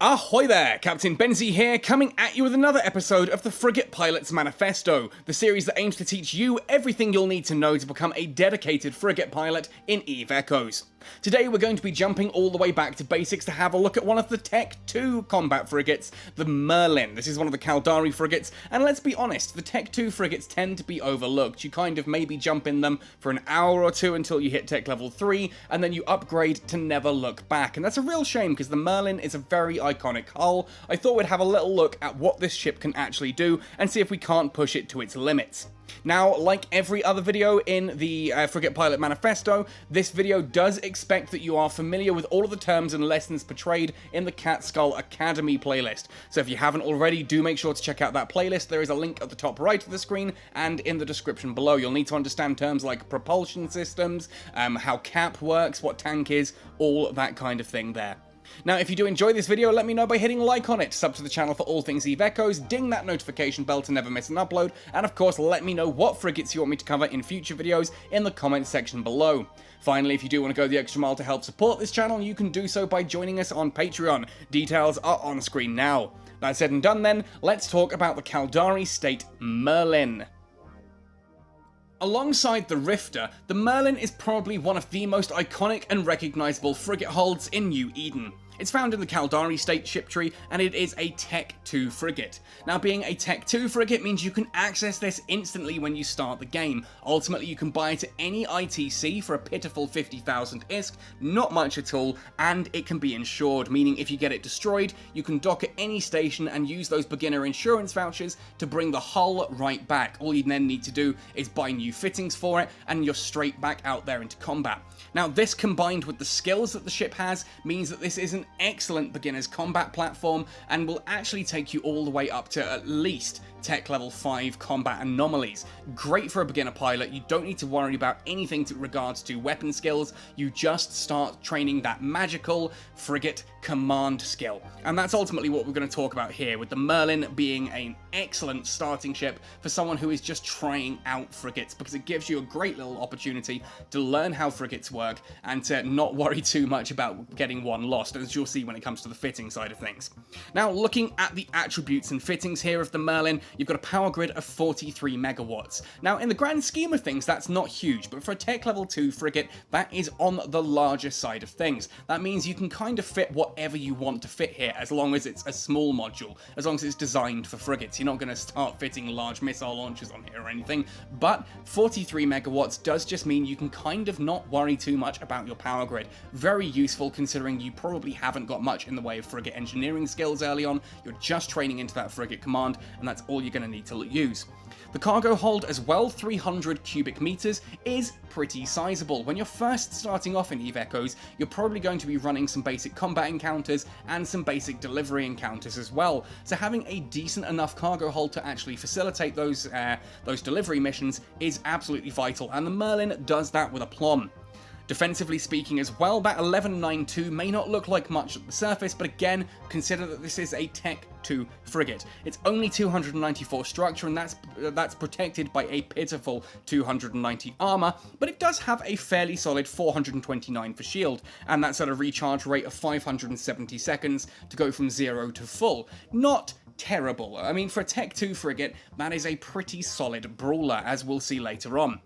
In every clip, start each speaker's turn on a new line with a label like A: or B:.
A: Ahoy there, Captain Benzie here, coming at you with another episode of the Frigate Pilot's Manifesto, the series that aims to teach you everything you'll need to know to become a dedicated frigate pilot in EVE Echoes. Today we're going to be jumping all the way back to basics to have a look at one of the T2 combat frigates, the Merlin. This is one of the Caldari frigates, and let's be honest, the T2 frigates tend to be overlooked. You kind of maybe jump in them for an hour or two until you hit tech level 3, and then you upgrade to never look back. And that's a real shame because the Merlin is a very iconic hull. I thought we'd have a little look at what this ship can actually do and see if we can't push it to its limits. Now, like every other video in the Frigate Pilot Manifesto, this video does expect that you are familiar with all of the terms and lessons portrayed in the Catskull Academy playlist. So if you haven't already, do make sure to check out that playlist. There is a link at the top right of the screen and in the description below. You'll need to understand terms like propulsion systems, how cap works, what tank is, all that kind of thing there. Now, if you do enjoy this video, let me know by hitting like on it, sub to the channel for all things EVE Echoes, ding that notification bell to never miss an upload, and of course, let me know what frigates you want me to cover in future videos in the comments section below. Finally, if you do want to go the extra mile to help support this channel, you can do so by joining us on Patreon. Details are on screen now. That said and done then, let's talk about the Caldari State Merlin. Alongside the Rifter, the Merlin is probably one of the most iconic and recognisable frigate hulls in New Eden. It's found in the Caldari State ship tree, and it is a Tech 2 frigate. Now, being a Tech 2 frigate means you can access this instantly when you start the game. Ultimately, you can buy it at any ITC for a pitiful 50,000 ISK, not much at all, and it can be insured, meaning if you get it destroyed, you can dock at any station and use those beginner insurance vouchers to bring the hull right back. All you then need to do is buy new fittings for it, and you're straight back out there into combat. Now, this combined with the skills that the ship has means that this is an excellent beginner's combat platform and will actually take you all the way up to at least tech level 5 combat anomalies. Great for a beginner pilot. You don't need to worry about anything to regards to weapon skills. You just start training that magical frigate command skill. And that's ultimately what we're going to talk about here, with the Merlin being an excellent starting ship for someone who is just trying out frigates, because it gives you a great little opportunity to learn how frigates work and to not worry too much about getting one lost, as you'll see when it comes to the fitting side of things. Now, looking at the attributes and fittings here of the Merlin, you've got a power grid of 43 megawatts. Now, in the grand scheme of things, that's not huge, but for a tech level 2 frigate, that is on the larger side of things. That means you can kind of fit whatever you want to fit here, as long as it's a small module, as long as it's designed for frigates. You're not going to start fitting large missile launchers on here or anything, but 43 megawatts does just mean you can kind of not worry too much about your power grid. Very useful considering you probably haven't got much in the way of frigate engineering skills early on. You're just training into that frigate command, and that's all you're going to need to use. The cargo hold as well, 300 cubic meters, is pretty sizable. When you're first starting off in EVE Echoes, you're probably going to be running some basic combat encounters and some basic delivery encounters as well. So having a decent enough cargo hold to actually facilitate those delivery missions is absolutely vital, and the Merlin does that with aplomb. Defensively speaking as well, that 1192 may not look like much at the surface, but again, consider that this is a Tech 2 frigate. It's only 294 structure, and that's protected by a pitiful 290 armor, but it does have a fairly solid 429 for shield, and that's at a recharge rate of 570 seconds to go from 0 to full. Not terrible. I mean, for a Tech 2 frigate, that is a pretty solid brawler, as we'll see later on.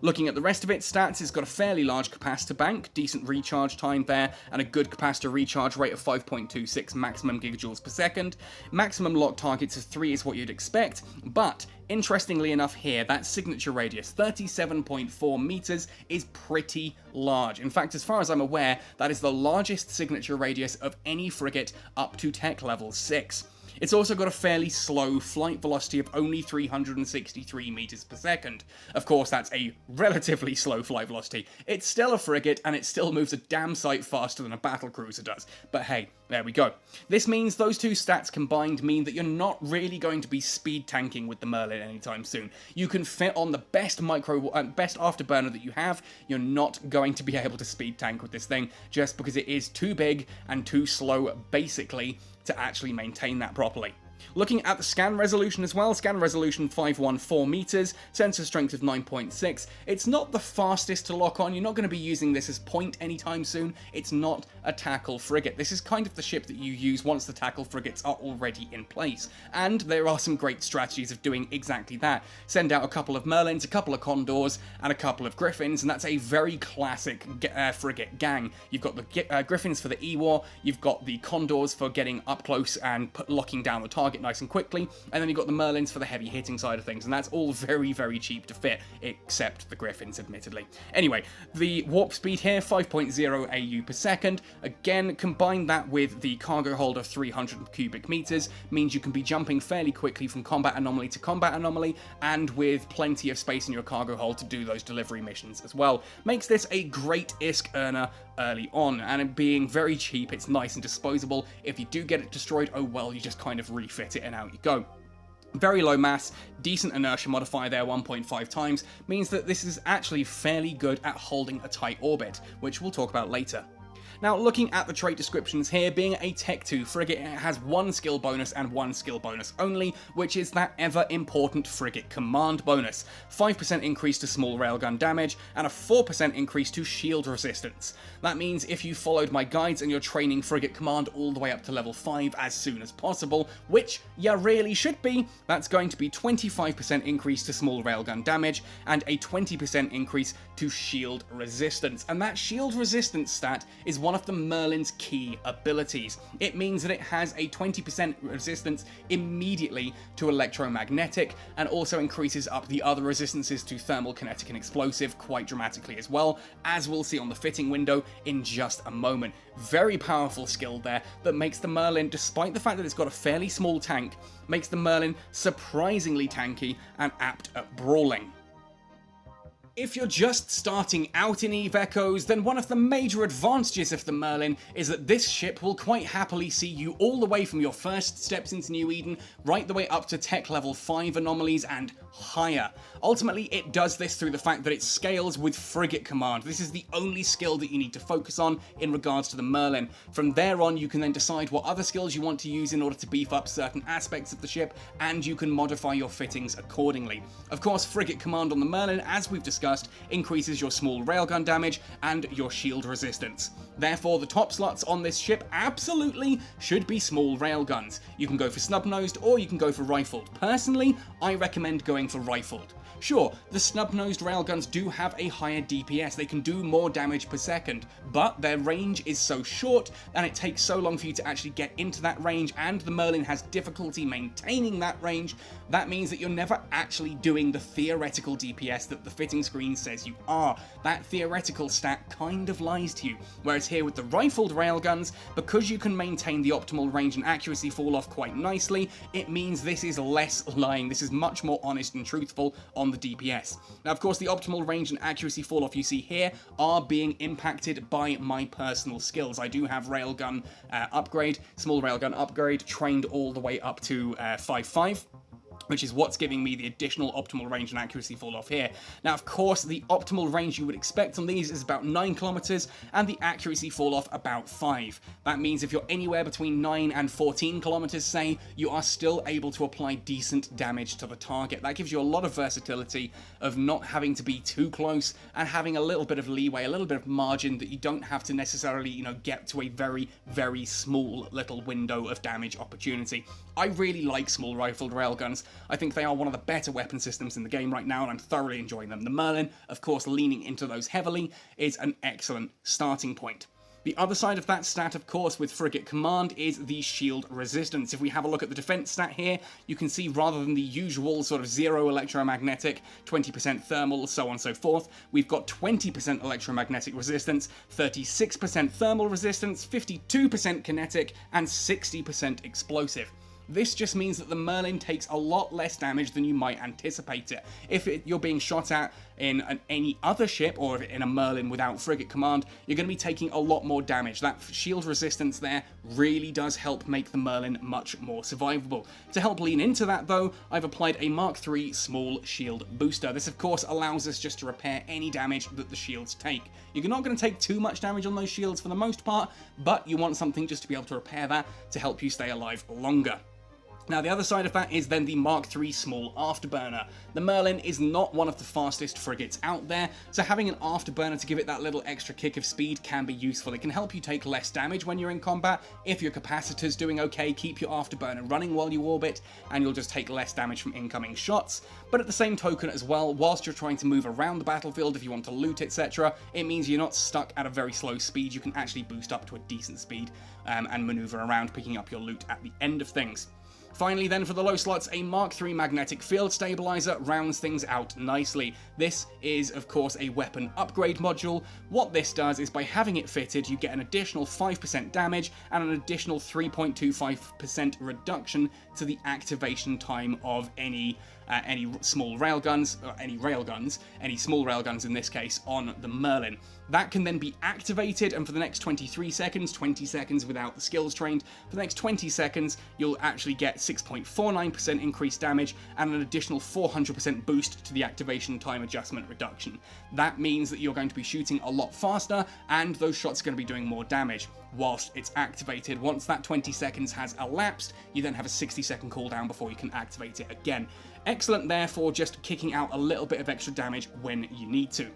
A: Looking at the rest of its stats, it's got a fairly large capacitor bank, decent recharge time there, and a good capacitor recharge rate of 5.26 maximum gigajoules per second. Maximum lock targets of 3 is what you'd expect, but interestingly enough here, that signature radius, 37.4 meters, is pretty large. In fact, as far as I'm aware, that is the largest signature radius of any frigate up to tech level 6. It's also got a fairly slow flight velocity of only 363 meters per second. Of course, that's a relatively slow flight velocity. It's still a frigate, and it still moves a damn sight faster than a battlecruiser does. But hey, there we go. This means those two stats combined mean that you're not really going to be speed tanking with the Merlin anytime soon. You can fit on the best afterburner that you have. You're not going to be able to speed tank with this thing, just because it is too big and too slow, basically, to actually maintain that properly. Looking at the scan resolution as well, scan resolution 514 meters, sensor strength of 9.6. It's not the fastest to lock on. You're not going to be using this as point anytime soon. It's not a tackle frigate. This is kind of the ship that you use once the tackle frigates are already in place. And there are some great strategies of doing exactly that. Send out a couple of Merlins, a couple of Condors, and a couple of Griffins, and that's a very classic frigate gang. You've got the Griffins for the E-War, you've got the Condors for getting up close and locking down the target nice and quickly, and then you've got the Merlins for the heavy hitting side of things, and that's all very, very cheap to fit, except the Griffins, admittedly. Anyway, the warp speed here, 5.0 AU per second. Again, combine that with the cargo hold of 300 cubic meters, means you can be jumping fairly quickly from combat anomaly to combat anomaly, and with plenty of space in your cargo hold to do those delivery missions as well. Makes this a great ISK earner early on, and it being very cheap, it's nice and disposable. If you do get it destroyed, oh well, you just kind of refit it and out you go. Very low mass, decent inertia modifier there, 1.5 times, means that this is actually fairly good at holding a tight orbit, which we'll talk about later. Now, looking at the trait descriptions here, being a Tech 2 frigate, it has one skill bonus and one skill bonus only, which is that ever-important frigate command bonus. 5% increase to small railgun damage, and a 4% increase to shield resistance. That means if you followed my guides and you're training frigate command all the way up to level 5 as soon as possible, which you really should be, that's going to be 25% increase to small railgun damage, and a 20% increase to shield resistance. And that shield resistance stat is one of the Merlin's key abilities. It means that it has a 20% resistance immediately to electromagnetic, and also increases up the other resistances to thermal, kinetic, and explosive quite dramatically as well, as we'll see on the fitting window in just a moment. Very powerful skill there that makes the Merlin, despite the fact that it's got a fairly small tank, makes the Merlin surprisingly tanky and apt at brawling. If you're just starting out in EVE Echoes, then one of the major advantages of the Merlin is that this ship will quite happily see you all the way from your first steps into New Eden, right the way up to tech level 5 anomalies and higher. Ultimately, it does this through the fact that it scales with frigate command. This is the only skill that you need to focus on in regards to the Merlin. From there on, you can then decide what other skills you want to use in order to beef up certain aspects of the ship, and you can modify your fittings accordingly. Of course, frigate command on the Merlin, as we've discussed, increases your small railgun damage and your shield resistance. Therefore, the top slots on this ship absolutely should be small railguns. You can go for snub-nosed or you can go for rifled. Personally, I recommend going for rifled. Sure, the snub-nosed railguns do have a higher DPS, they can do more damage per second, but their range is so short and it takes so long for you to actually get into that range, and the Merlin has difficulty maintaining that range. That means that you're never actually doing the theoretical DPS that the fitting screen says you are. That theoretical stat kind of lies to you. Whereas here with the rifled railguns, because you can maintain the optimal range and accuracy fall off quite nicely, it means this is less lying. This is much more honest and truthful on the DPS. Now, of course, the optimal range and accuracy fall off you see here are being impacted by my personal skills. I do have railgun upgrade, small railgun upgrade, trained all the way up to 5.5. which is what's giving me the additional optimal range and accuracy fall off here. Now, of course, the optimal range you would expect on these is about 9 kilometers, and the accuracy fall off about 5. That means if you're anywhere between 9 and 14 kilometers, say, you are still able to apply decent damage to the target. That gives you a lot of versatility of not having to be too close and having a little bit of leeway, a little bit of margin that you don't have to necessarily, get to a very, very small little window of damage opportunity. I really like small rifled railguns. I think they are one of the better weapon systems in the game right now, and I'm thoroughly enjoying them. The Merlin, of course, leaning into those heavily, is an excellent starting point. The other side of that stat, of course, with frigate command is the shield resistance. If we have a look at the defense stat here, you can see rather than the usual sort of 0 electromagnetic, 20% thermal, so on and so forth, we've got 20% electromagnetic resistance, 36% thermal resistance, 52% kinetic, and 60% explosive. This just means that the Merlin takes a lot less damage than you might anticipate it. If you're being shot at in any other ship, or in a Merlin without frigate command, you're going to be taking a lot more damage. That shield resistance there really does help make the Merlin much more survivable. To help lean into that though, I've applied a Mark III small shield booster. This of course allows us just to repair any damage that the shields take. You're not going to take too much damage on those shields for the most part, but you want something just to be able to repair that to help you stay alive longer. Now, the other side of that is then the Mark III small afterburner. The Merlin is not one of the fastest frigates out there, so having an afterburner to give it that little extra kick of speed can be useful. It can help you take less damage when you're in combat. If your capacitor's doing okay, keep your afterburner running while you orbit, and you'll just take less damage from incoming shots. But at the same token as well, whilst you're trying to move around the battlefield, if you want to loot, etc., it means you're not stuck at a very slow speed. You can actually boost up to a decent speed and maneuver around, picking up your loot at the end of things. Finally then, for the low slots, a Mark III magnetic field stabilizer rounds things out nicely. This is of course a weapon upgrade module. What this does is, by having it fitted, you get an additional 5% damage and an additional 3.25% reduction to the activation time of any small railguns, any small railguns in this case, on the Merlin. That can then be activated, and for the next 23 seconds, 20 seconds without the skills trained, for the next 20 seconds, you'll actually get 6.49% increased damage and an additional 400% boost to the activation time adjustment reduction. That means that you're going to be shooting a lot faster, and those shots are going to be doing more damage whilst it's activated. Once that 20 seconds has elapsed, you then have a 60-second cooldown before you can activate it again. Excellent there for just kicking out a little bit of extra damage when you need to.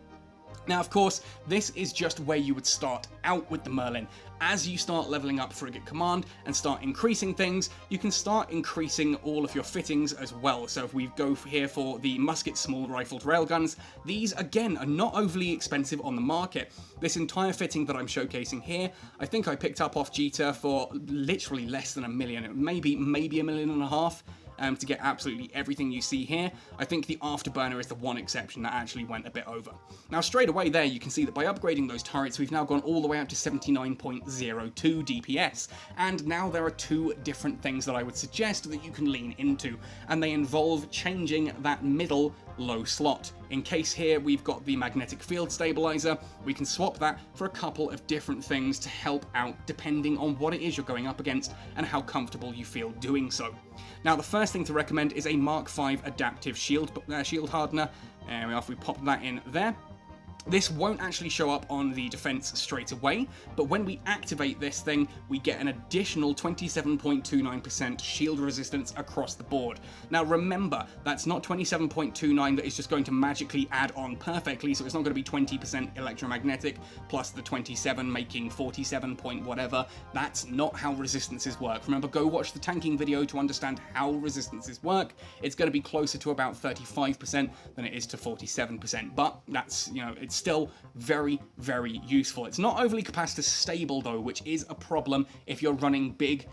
A: Now, of course, this is just where you would start out with the Merlin. As you start leveling up Frigate Command and start increasing things, you can start increasing all of your fittings as well. So if we go here for the musket small rifled railguns, these again are not overly expensive on the market. This entire fitting that I'm showcasing here, I think I picked up off Jita for literally less than $1 million, maybe $1.5 million. To get absolutely everything you see here. I think the afterburner is the one exception that actually went a bit over. Now, straight away there, you can see that by upgrading those turrets, we've now gone all the way up to 79.02 DPS. And now there are two different things that I would suggest that you can lean into, and they involve changing that middle low slot. In case here we've got the magnetic field stabilizer, we can swap that for a couple of different things to help out depending on what it is you're going up against and how comfortable you feel doing so. Now, the first thing to recommend is a Mark V adaptive shield hardener. If we pop that in there, this won't actually show up on the defense straight away, but when we activate this thing, we get an additional 27.29% shield resistance across the board. Now remember, that's not 27.29 that is just going to magically add on perfectly, so it's not going to be 20% electromagnetic plus the 27 making 47 point whatever. That's not how resistances work. Remember, go watch the tanking video to understand how resistances work. It's going to be closer to about 35% than it is to 47%, but that's, it's still very, very useful. It's not overly capacitor stable though, which is a problem if you're running big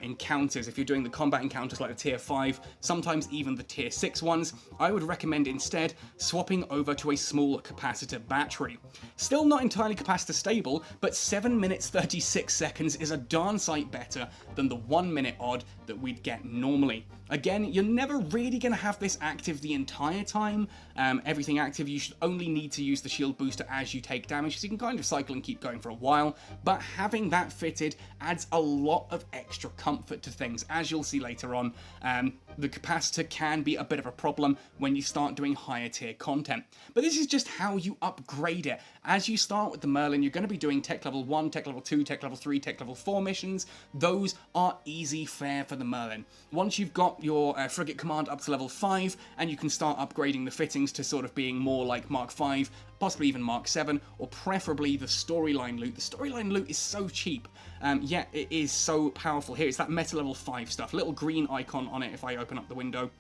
A: encounters. If you're doing the combat encounters like the tier 5, sometimes even the tier 6 ones, I would recommend instead swapping over to a small capacitor battery. Still not entirely capacitor stable, but 7 minutes 36 seconds is a darn sight better than the 1 minute odd that we'd get normally. Again, you're never really going to have this active the entire time. Everything active, you should only need to use the shield booster as you take damage, so you can kind of cycle and keep going for a while, but having that fitted adds a lot of extra comfort to things. As you'll see later on, the capacitor can be a bit of a problem when you start doing higher tier content, but this is just how you upgrade it. As you start with the Merlin, you're going to be doing tech level 1, tech level 2, tech level 3, tech level 4 missions. Those are easy fare for the Merlin. Once you've got your Frigate Command up to level 5, and you can start upgrading the fittings to sort of being more like Mark 5, possibly even Mark 7, or preferably the storyline loot. The storyline loot is so cheap, yet it is so powerful here. It's that meta level 5 stuff. Little green icon on it if I open up the window.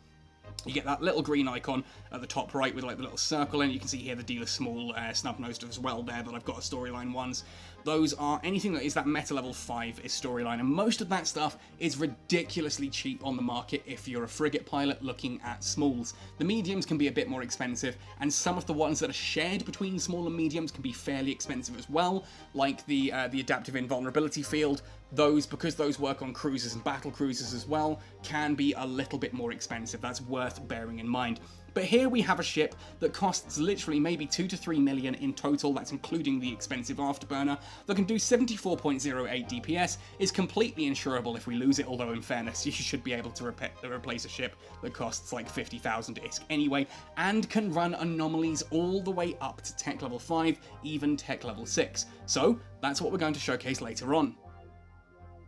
A: You get that little green icon at the top right with like the little circle in. You can see here the dealer small snub-nosed as well there that I've got a storyline ones. Those are anything that is that meta level 5 is storyline, and most of that stuff is ridiculously cheap on the market if you're a frigate pilot looking at smalls. The mediums can be a bit more expensive, and some of the ones that are shared between small and mediums can be fairly expensive as well, like the adaptive invulnerability field. Those, because those work on cruisers and battle cruisers as well, can be a little bit more expensive. That's worth bearing in mind. But here we have a ship that costs literally maybe 2 to 3 million in total, that's including the expensive afterburner, that can do 74.08 DPS, is completely insurable if we lose it, although in fairness, you should be able to replace a ship that costs like 50,000 ISK anyway, and can run anomalies all the way up to tech level 5, even tech level 6. So, that's what we're going to showcase later on.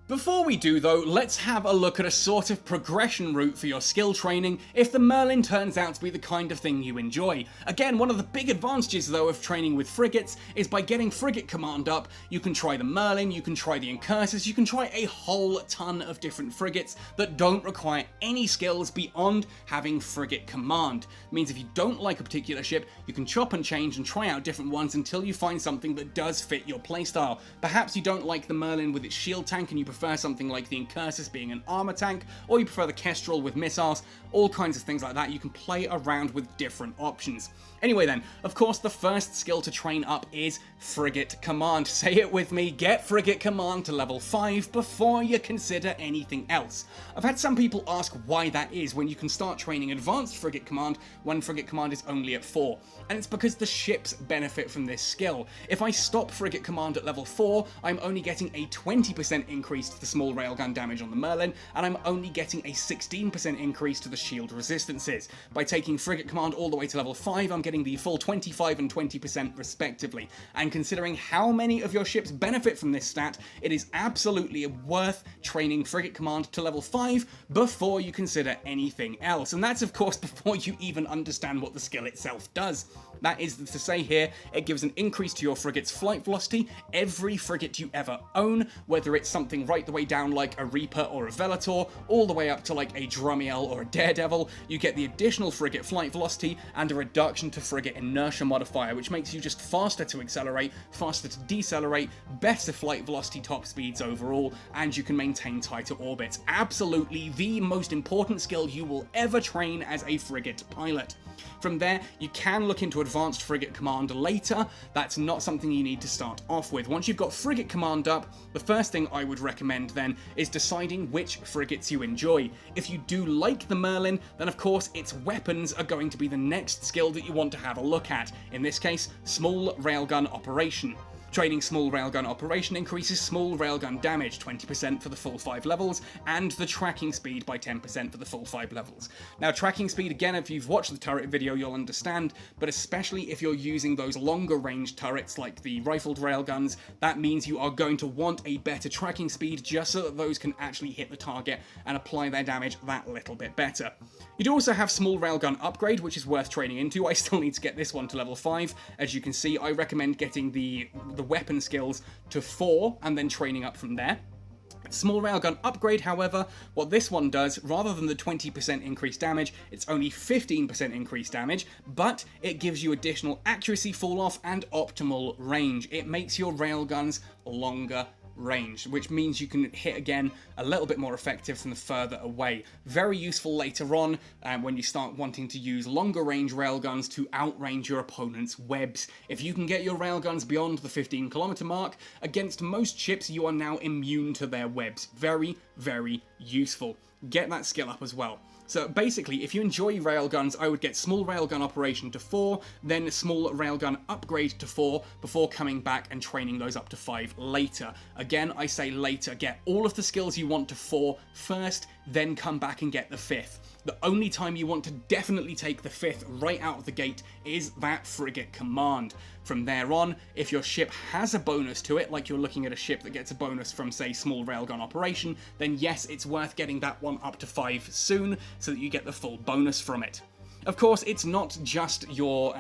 A: Before we do though, let's have a look at a sort of progression route for your skill training if the Merlin turns out to be the kind of thing you enjoy. Again, one of the big advantages though of training with frigates is by getting frigate command up, you can try the Merlin, you can try the Incursors, you can try a whole ton of different frigates that don't require any skills beyond having frigate command. It means if you don't like a particular ship, you can chop and change and try out different ones until you find something that does fit your playstyle. Perhaps you don't like the Merlin with its shield tank and you prefer something like the Incursors being an armor tank, or you prefer the Kestrel with missiles, all kinds of things like that. You can play around with different options. Anyway then, of course the first skill to train up is Frigate Command. Say it with me, get Frigate Command to level 5 before you consider anything else. I've had some people ask why that is when you can start training Advanced Frigate Command when Frigate Command is only at 4. And it's because the ships benefit from this skill. If I stop Frigate Command at level 4, I'm only getting a 20% increase to the small railgun damage on the Merlin, and I'm only getting a 16% increase to the shield resistances. By taking Frigate Command all the way to level 5, I'm getting the full 25 and 20% respectively. And considering how many of your ships benefit from this stat, it is absolutely worth training Frigate Command to level 5 before you consider anything else. And that's of course before you even understand what the skill itself does. That is to say here, it gives an increase to your frigate's flight velocity every frigate you ever own, whether it's something right the way down like a Reaper or a Venator, all the way up to like a Drumiel or a Daredevil. You get the additional frigate flight velocity and a reduction to frigate inertia modifier, which makes you just faster to accelerate, faster to decelerate, better flight velocity top speeds overall, and you can maintain tighter orbits. Absolutely the most important skill you will ever train as a frigate pilot. From there, you can look into Advanced Frigate Command later. That's not something you need to start off with. Once you've got Frigate Command up, the first thing I would recommend then is deciding which frigates you enjoy. If you do like the Merlin, then of course its weapons are going to be the next skill that you want to have a look at. In this case, Small Railgun Operation. Training Small Railgun Operation increases small railgun damage 20% for the full 5 levels, and the tracking speed by 10% for the full 5 levels. Now tracking speed, again, if you've watched the turret video you'll understand, but especially if you're using those longer range turrets like the rifled railguns, that means you are going to want a better tracking speed just so that those can actually hit the target and apply their damage that little bit better. You do also have Small Railgun Upgrade, which is worth training into. I still need to get this one to level 5. As you can see, I recommend getting the weapon skills to 4 and then training up from there. Small Railgun Upgrade, however, what this one does, rather than the 20% increased damage, it's only 15% increased damage, but it gives you additional accuracy fall-off and optimal range. It makes your railguns longer range, which means you can hit again a little bit more effective from the further away. Very useful later on when you start wanting to use longer range railguns to outrange your opponent's webs. If you can get your railguns beyond the 15-kilometer mark, against most ships you are now immune to their webs. Very, very useful. Get that skill up as well. So basically, if you enjoy railguns, I would get Small Railgun Operation to 4, then Small Railgun Upgrade to 4, before coming back and training those up to 5 later. Again, I say later, get all of the skills you want to 4 first, then come back and get the 5th. The only time you want to definitely take the 5th right out of the gate is that Frigate Command. From there on, if your ship has a bonus to it, like you're looking at a ship that gets a bonus from, say, Small Railgun Operation, then yes, it's worth getting that one up to 5 soon, so that you get the full bonus from it. Of course, it's not just your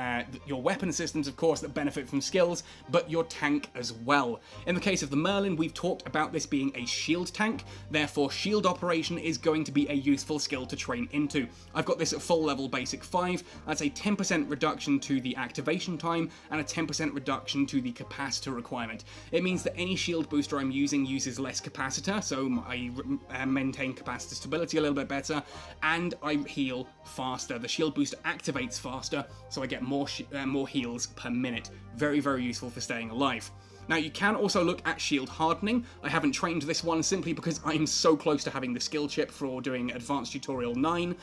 A: weapon systems, of course, that benefit from skills, but your tank as well. In the case of the Merlin, we've talked about this being a shield tank, therefore shield operation is going to be a useful skill to train into. I've got this at full level basic 5, that's a 10% reduction to the activation time, and a 10% reduction to the capacitor requirement. It means that any shield booster I'm using uses less capacitor, so I maintain capacitor stability a little bit better, and I heal faster. The shield booster activates faster, so I get more heals per minute. Very, very useful for staying alive. Now, you can also look at shield hardening. I haven't trained this one simply because I'm so close to having the skill chip for doing Advanced Tutorial 9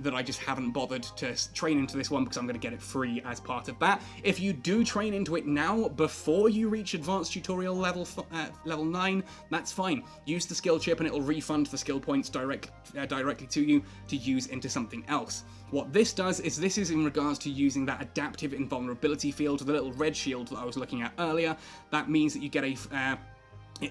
A: that I just haven't bothered to train into this one because I'm going to get it free as part of that. If you do train into it now before you reach Advanced Tutorial level 9, that's fine. Use the skill chip and it'll refund the skill points directly to you to use into something else. What this does is this is in regards to using that adaptive invulnerability field, the little red shield that I was looking at earlier. That means that you get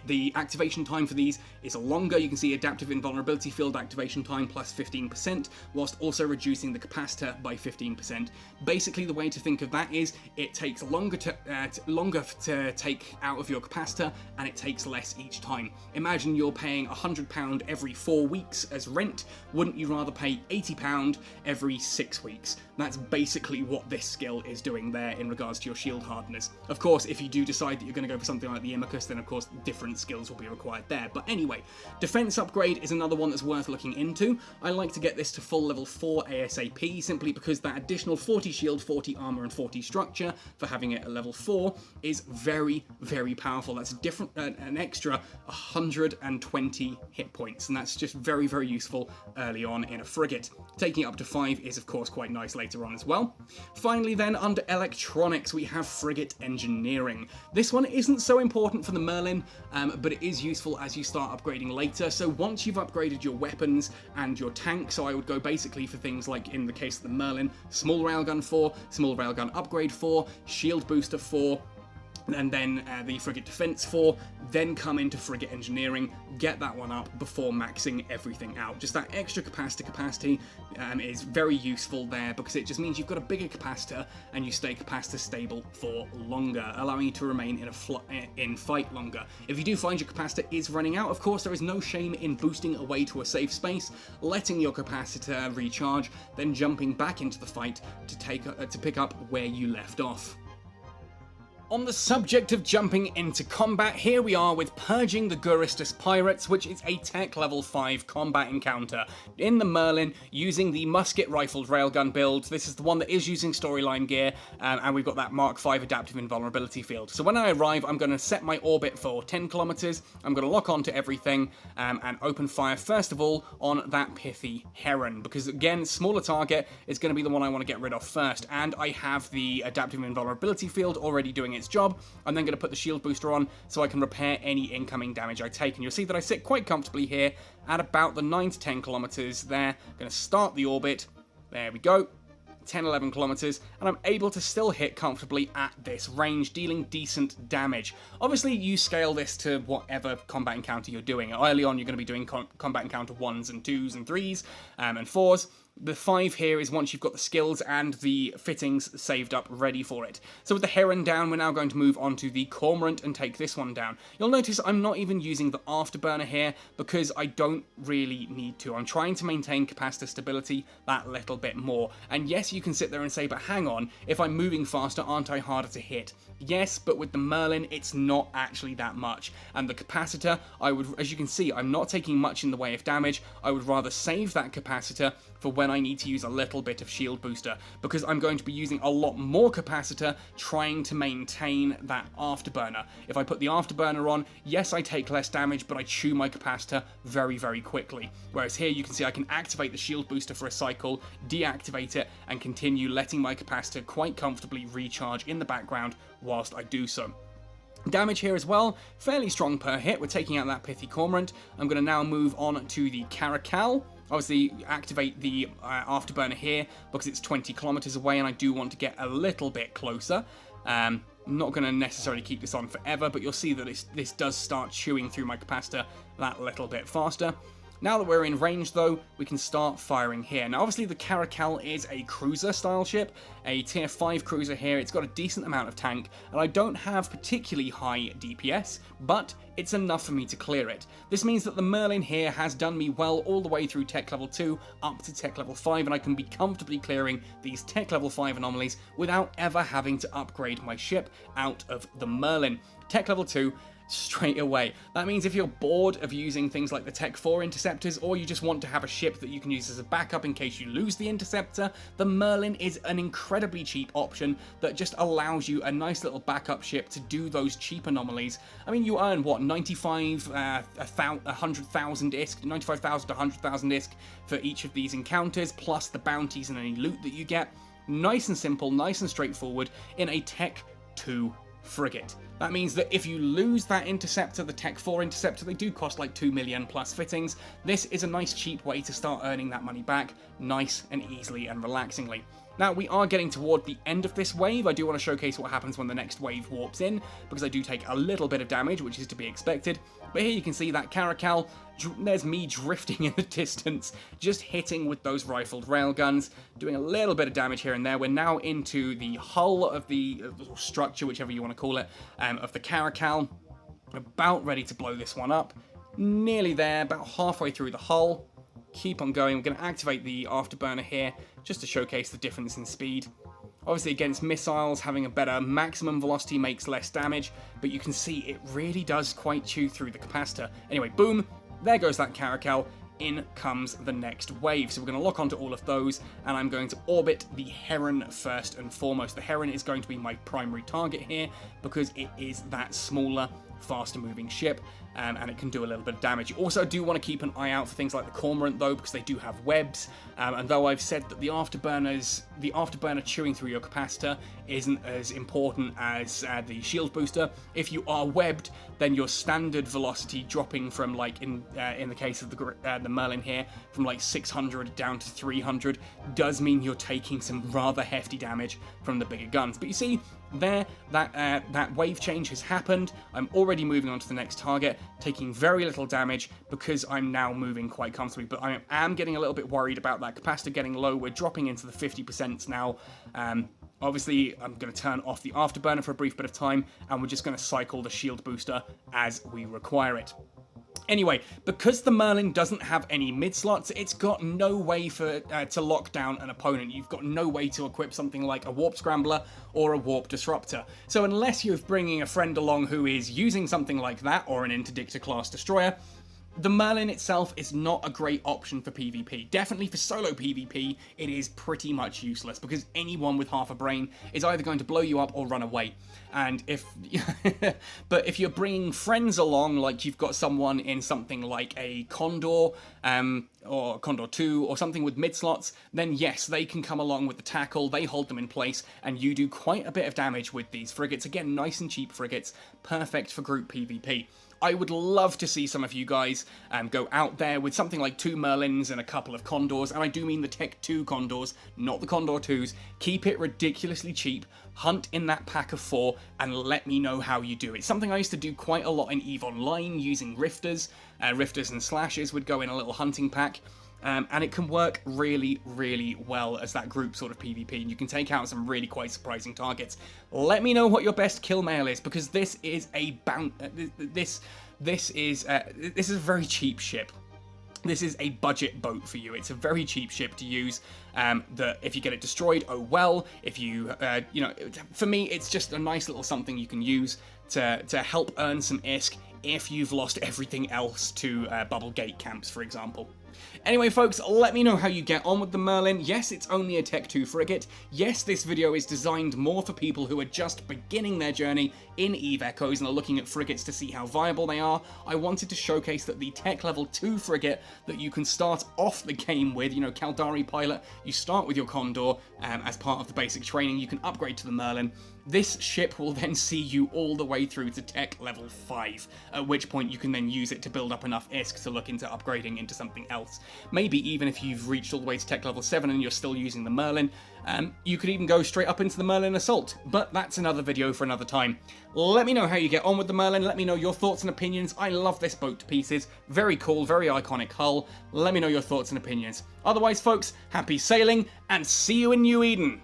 A: The activation time for these is longer. You can see adaptive invulnerability field activation time plus 15%, whilst also reducing the capacitor by 15%. Basically, the way to think of that is it takes longer to take out of your capacitor, and it takes less each time. Imagine you're paying £100 every 4 weeks as rent. Wouldn't you rather pay £80 every 6 weeks? That's basically what this skill is doing there in regards to your shield hardness. Of course, if you do decide that you're going to go for something like the Imicus, then of course different skills will be required there. But anyway, defense upgrade is another one that's worth looking into. I like to get this to full level 4 ASAP, simply because that additional 40 shield, 40 armor, and 40 structure for having it at level 4 is very, very powerful. That's an extra 120 hit points, and that's just very, very useful early on in a frigate. Taking it up to 5 is of course quite nice later on as well. Finally then, under electronics, we have frigate engineering. This one isn't so important for the Merlin, but it is useful as you start upgrading later. So once you've upgraded your weapons and your tank, so I would go basically for things like, in the case of the Merlin, small railgun 4, small railgun upgrade 4, shield booster 4, and then the frigate defense 4, then come into frigate engineering, get that one up before maxing everything out. Just that extra capacity is very useful there, because it just means you've got a bigger capacitor and you stay capacitor stable for longer, allowing you to remain in fight longer. If you do find your capacitor is running out, of course there is no shame in boosting away to a safe space, letting your capacitor recharge, then jumping back into the fight to pick up where you left off. On the subject of jumping into combat, here we are with Purging the Guristas Pirates, which is a tech level 5 combat encounter in the Merlin using the musket rifled railgun build. This is the one that is using storyline gear, and we've got that Mark 5 adaptive invulnerability field. So when I arrive, I'm going to set my orbit for 10 kilometers. I'm going to lock onto everything and open fire first of all on that pithy heron, because again, smaller target is going to be the one I want to get rid of first, and I have the adaptive invulnerability field already doing its job. I'm then going to put the shield booster on so I can repair any incoming damage I take, and you'll see that I sit quite comfortably here at about the 9 to 10 kilometers there. I'm going to start the orbit. There we go. 10-11 kilometers, and I'm able to still hit comfortably at this range, dealing decent damage. Obviously, you scale this to whatever combat encounter you're doing. Early on, you're going to be doing combat encounter 1s and 2s and 3s and 4s. The 5 here is once you've got the skills and the fittings saved up ready for it. So with the Heron down, we're now going to move on to the Cormorant and take this one down. You'll notice I'm not even using the afterburner here because I don't really need to. I'm trying to maintain capacitor stability that little bit more. And yes, you can sit there and say, but hang on, if I'm moving faster, aren't I harder to hit? Yes, but with the Merlin, it's not actually that much. And the capacitor, as you can see, I'm not taking much in the way of damage. I would rather save that capacitor for when I need to use a little bit of shield booster, because I'm going to be using a lot more capacitor trying to maintain that afterburner. If I put the afterburner on, yes, I take less damage, but I chew my capacitor very, very quickly. Whereas here you can see I can activate the shield booster for a cycle, deactivate it, and continue letting my capacitor quite comfortably recharge in the background whilst I do so. Damage here as well, fairly strong per hit. We're taking out that pithy Cormorant. I'm going to now move on to the Catskull. Obviously, activate the afterburner here because it's 20 kilometers away and I do want to get a little bit closer. I'm not going to necessarily keep this on forever, but you'll see that this does start chewing through my capacitor that little bit faster. Now that we're in range though, we can start firing here. Now obviously the Catskull is a cruiser style ship, a tier 5 cruiser here. It's got a decent amount of tank, and I don't have particularly high DPS, but it's enough for me to clear it. This means that the Merlin here has done me well all the way through tech level 2 up to tech level 5, and I can be comfortably clearing these tech level 5 anomalies without ever having to upgrade my ship out of the Merlin. Tech level 2 straight away. That means if you're bored of using things like the Tech 4 interceptors, or you just want to have a ship that you can use as a backup in case you lose the interceptor, the Merlin is an incredibly cheap option that just allows you a nice little backup ship to do those cheap anomalies. I mean, you earn what, 100,000 ISK, 95,000 to 100,000 ISK for each of these encounters, plus the bounties and any loot that you get. Nice and simple, nice and straightforward in a Tech 2 frigate. That means that if you lose that interceptor, the Tech 4 interceptor, they do cost like 2 million plus fittings. This is a nice cheap way to start earning that money back, nice and easily and relaxingly. Now, we are getting toward the end of this wave. I do want to showcase what happens when the next wave warps in, because I do take a little bit of damage, which is to be expected. But here you can see that Caracal, there's me drifting in the distance, just hitting with those rifled railguns, doing a little bit of damage here and there. We're now into the hull of the structure, whichever you want to call it, of the Caracal. About ready to blow this one up. Nearly there, about halfway through the hull. Keep on going. We're going to activate the afterburner here just to showcase the difference in speed. Obviously against missiles, having a better maximum velocity makes less damage, but you can see it really does quite chew through the capacitor. Anyway, boom, there goes that Caracal. In comes the next wave. So we're going to lock onto all of those, and I'm going to orbit the Heron first and foremost. The Heron is going to be my primary target here because it is that smaller, faster moving ship, and it can do a little bit of damage. You also do want to keep an eye out for things like the Cormorant though, because they do have webs, and though I've said that the afterburner chewing through your capacitor isn't as important as the shield booster, if you are webbed, then your standard velocity dropping from, like in the case of the Merlin here, from like 600 down to 300 does mean you're taking some rather hefty damage from the bigger guns. But you see there, that wave change has happened. I'm already moving on to the next target, taking very little damage because I'm now moving quite comfortably, but I am getting a little bit worried about that capacitor getting low. We're dropping into the 50% now. Obviously, I'm going to turn off the afterburner for a brief bit of time, and we're just going to cycle the shield booster as we require it. Anyway, because the Merlin doesn't have any mid-slots, it's got no way to lock down an opponent. You've got no way to equip something like a Warp Scrambler or a Warp Disruptor. So unless you're bringing a friend along who is using something like that, or an Interdictor class destroyer, the Merlin itself is not a great option for PvP. Definitely for solo PvP, it is pretty much useless, because anyone with half a brain is either going to blow you up or run away. And but if you're bringing friends along, like you've got someone in something like a Condor, or Condor 2, or something with mid-slots, then yes, they can come along with the tackle, they hold them in place, and you do quite a bit of damage with these frigates. Again, nice and cheap frigates, perfect for group PvP. I would love to see some of you guys go out there with something like 2 Merlins and a couple of Condors, and I do mean the Tech 2 Condors, not the Condor 2s. Keep it ridiculously cheap, hunt in that pack of 4, and let me know how you do. It's something I used to do quite a lot in EVE Online, using Rifters. Rifters and Slashes would go in a little hunting pack. And it can work really, really well as that group sort of PvP, and you can take out some really quite surprising targets. Let me know what your best kill mail is, because this is a this is a very cheap ship. This is a budget boat for you. It's a very cheap ship to use. That if you get it destroyed, oh well. If you, for me, it's just a nice little something you can use to help earn some ISK if you've lost everything else to Bubble Gate camps, for example. Anyway, folks, let me know how you get on with the Merlin. Yes, it's only a Tech 2 frigate. Yes, this video is designed more for people who are just beginning their journey in EVE Echoes and are looking at frigates to see how viable they are. I wanted to showcase that the Tech Level 2 frigate that you can start off the game with, you know, Caldari Pilot, you start with your Condor as part of the basic training, you can upgrade to the Merlin. This ship will then see you all the way through to Tech Level 5, at which point you can then use it to build up enough ISK to look into upgrading into something else. Maybe even if you've reached all the way to Tech Level 7 and you're still using the Merlin, you could even go straight up into the Merlin Assault, but that's another video for another time. Let me know how you get on with the Merlin, let me know your thoughts and opinions. I love this boat to pieces, very cool, very iconic hull. Let me know your thoughts and opinions. Otherwise, folks, happy sailing, and see you in New Eden!